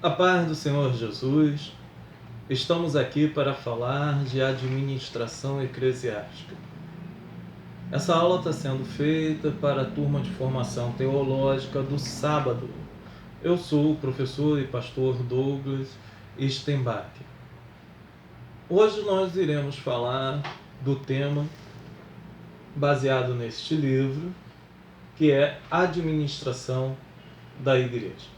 A paz do Senhor Jesus, estamos aqui para falar de administração eclesiástica. Essa aula está sendo feita para a turma de formação teológica do sábado. Eu sou o professor e pastor Douglas Stenbach. Hoje nós iremos falar do tema baseado neste livro, que é Administração da Igreja.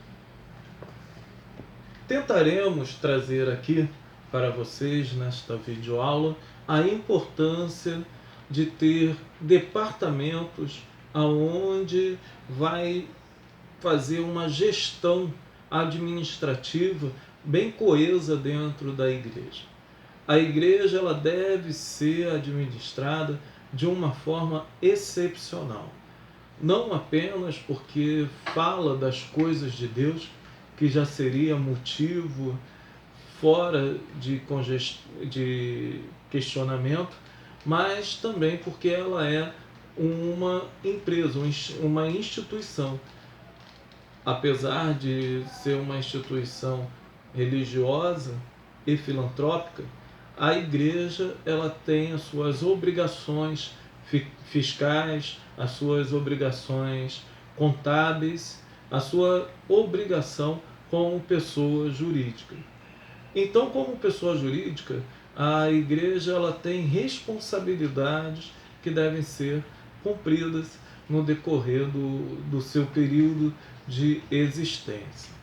Tentaremos trazer aqui para vocês, nesta videoaula, a importância de ter departamentos aonde vai fazer uma gestão administrativa bem coesa dentro da igreja. A igreja ela deve ser administrada de uma forma excepcional. Não apenas porque fala das coisas de Deus, que já seria motivo fora de questionamento, mas também porque ela é uma empresa, uma instituição. Apesar de ser uma instituição religiosa e filantrópica, a igreja ela tem as suas obrigações fiscais, as suas obrigações contábeis, a sua obrigação como pessoa jurídica. Então, como pessoa jurídica, a igreja ela tem responsabilidades que devem ser cumpridas no decorrer do seu período de existência.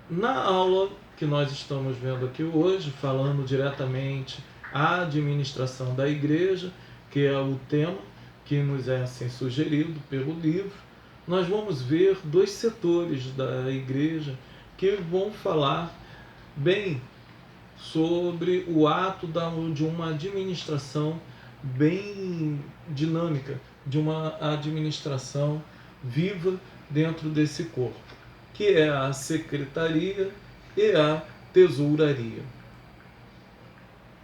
Na aula que nós estamos vendo aqui hoje, falando diretamente a administração da igreja, que é o tema que nos é assim sugerido pelo livro, nós vamos ver dois setores da igreja que vão falar bem sobre o ato de uma administração bem dinâmica, de uma administração viva dentro desse corpo, que é a secretaria e a tesouraria.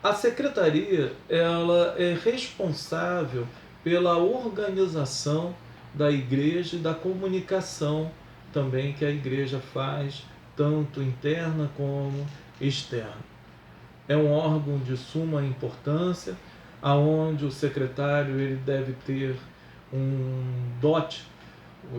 A secretaria ela é responsável pela organização da igreja e da comunicação também que a igreja faz, tanto interna como externa. É um órgão de suma importância, aonde o secretário ele deve ter um dote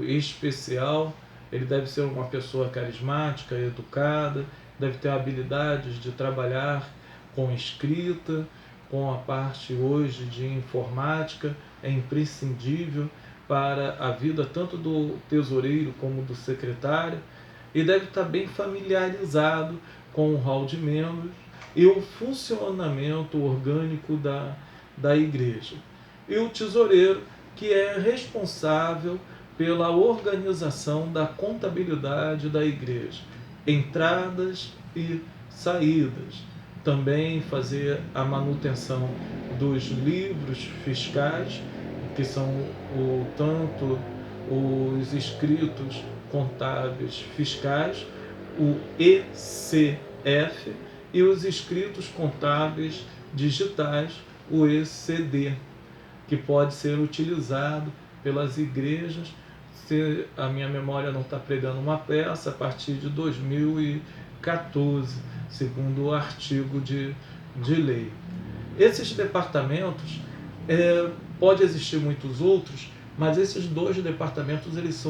especial, ele deve ser uma pessoa carismática, educada, deve ter habilidades de trabalhar com escrita, com a parte hoje de informática, é imprescindível para a vida tanto do tesoureiro como do secretário, e deve estar bem familiarizado com o hall de membros e o funcionamento orgânico da igreja. E o tesoureiro, que é responsável pela organização da contabilidade da igreja, entradas e saídas, também fazer a manutenção dos livros fiscais, que são tanto os escritos contábeis fiscais, o ECF, e os escritos contábeis digitais, o ECD, que pode ser utilizado pelas igrejas, se a minha memória não está pregando uma peça, a partir de 2014, segundo o artigo de lei. Esses departamentos, pode existir muitos outros, mas esses dois departamentos eles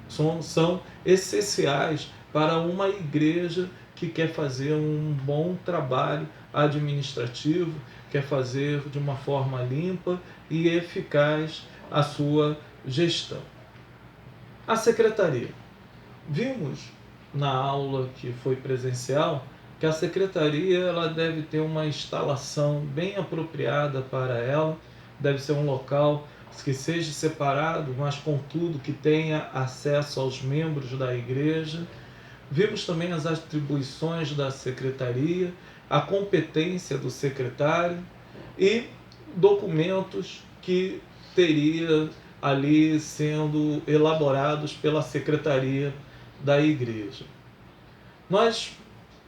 são essenciais para uma igreja que quer fazer um bom trabalho administrativo, quer fazer de uma forma limpa e eficaz a sua gestão. A secretaria. Vimos na aula que foi presencial que a secretaria ela deve ter uma instalação bem apropriada para ela, deve ser um local que seja separado, mas contudo que tenha acesso aos membros da igreja. Vimos também as atribuições da secretaria, a competência do secretário e documentos que teria ali sendo elaborados pela secretaria da igreja. Nós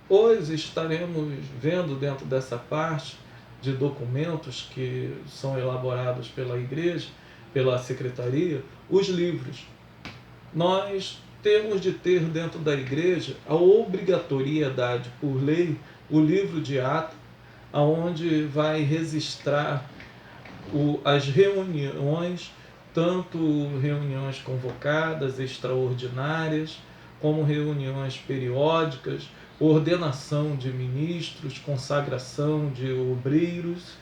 hoje estaremos vendo dentro dessa parte de documentos que são elaborados pela igreja, pela secretaria, os livros. Nós temos de ter dentro da igreja a obrigatoriedade por lei, o livro de Atos, onde vai registrar as reuniões, tanto reuniões convocadas, extraordinárias, como reuniões periódicas, ordenação de ministros, consagração de obreiros,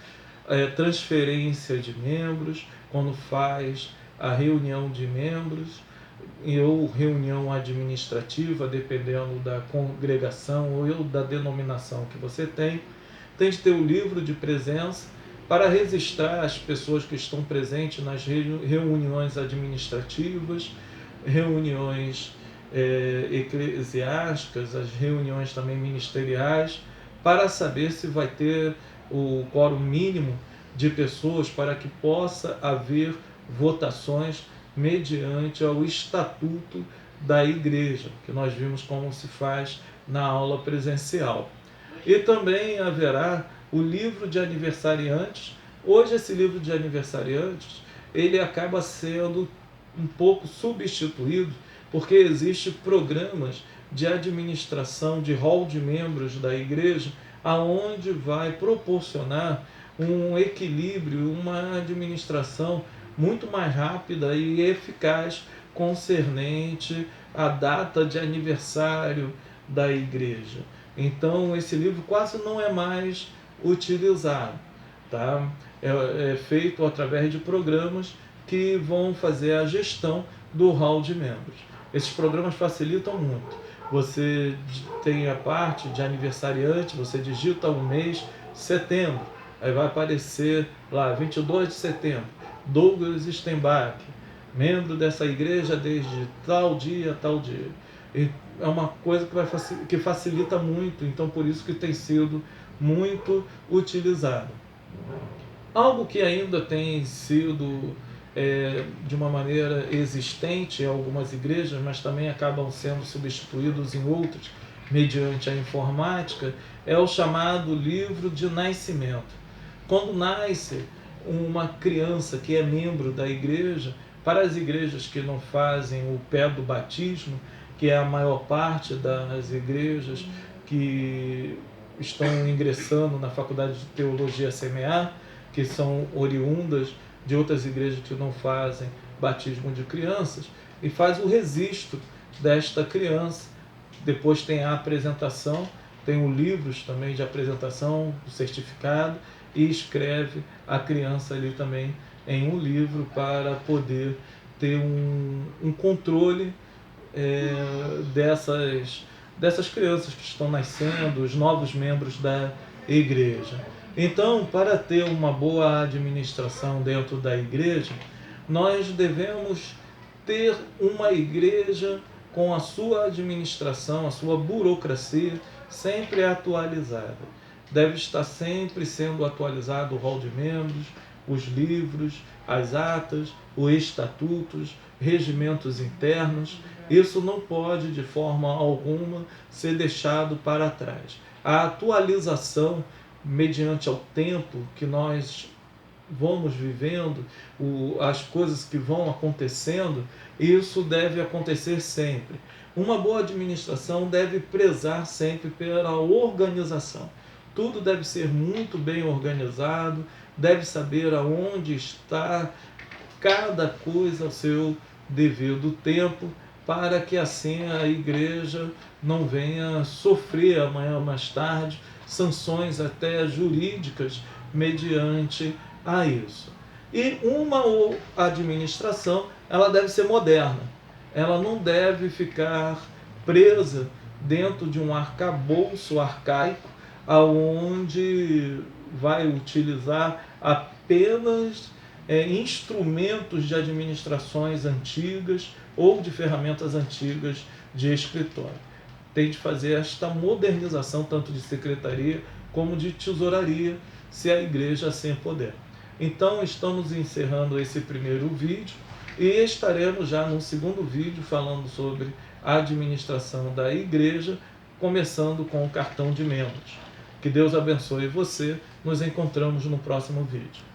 transferência de membros, quando faz a reunião de membros, ou reunião administrativa, dependendo da congregação ou da denominação que você tem de ter o livro de presença para registrar as pessoas que estão presentes nas reuniões administrativas, reuniões eclesiásticas, as reuniões também ministeriais, para saber se vai ter o quórum mínimo de pessoas para que possa haver votações mediante ao estatuto da igreja, que nós vimos como se faz na aula presencial. E também haverá o livro de aniversariantes. Hoje esse livro de aniversariantes, ele acaba sendo um pouco substituído, porque existem programas de administração de hall de membros da igreja, aonde vai proporcionar um equilíbrio, uma administração muito mais rápida e eficaz concernente à data de aniversário da igreja. Então esse livro quase não é mais utilizado, tá? É feito através de programas que vão fazer a gestão do hall de membros. Esses programas facilitam muito. Você tem a parte de aniversariante, você digita o mês, setembro, aí vai aparecer lá, 22 de setembro, Douglas Stenbach, membro dessa igreja desde tal dia a tal dia. E é uma coisa que facilita muito, então por isso que tem sido muito utilizado. Algo que ainda tem sido de uma maneira existente em algumas igrejas, mas também acabam sendo substituídos em outras, mediante a informática, é o chamado livro de nascimento. Quando nasce uma criança que é membro da igreja, para as igrejas que não fazem o pé do batismo, que é a maior parte das igrejas que estão ingressando na Faculdade de Teologia CMA, que são oriundas de outras igrejas que não fazem batismo de crianças, e faz o registro desta criança. Depois tem a apresentação, tem os livros também de apresentação, o certificado, e escreve a criança ali também em um livro para poder ter um controle dessas crianças que estão nascendo, os novos membros da igreja. Então, para ter uma boa administração dentro da igreja, nós devemos ter uma igreja com a sua administração, a sua burocracia sempre atualizada. Deve estar sempre sendo atualizado o rol de membros, os livros, as atas, os estatutos, regimentos internos. Isso não pode de forma alguma ser deixado para trás. A atualização mediante ao tempo que nós vamos vivendo, as coisas que vão acontecendo, isso deve acontecer sempre. Uma boa administração deve prezar sempre pela organização. Tudo deve ser muito bem organizado, deve saber aonde está cada coisa ao seu devido tempo, para que assim a igreja não venha sofrer amanhã mais tarde sanções até jurídicas mediante a isso. E uma administração, ela deve ser moderna. Ela não deve ficar presa dentro de um arcabouço arcaico, aonde vai utilizar apenas instrumentos de administrações antigas ou de ferramentas antigas de escritório. Tem de fazer esta modernização tanto de secretaria como de tesouraria, se a igreja assim puder. Então estamos encerrando esse primeiro vídeo e estaremos já no segundo vídeo falando sobre a administração da igreja, começando com o cartão de membros. Que Deus abençoe você. Nos encontramos no próximo vídeo.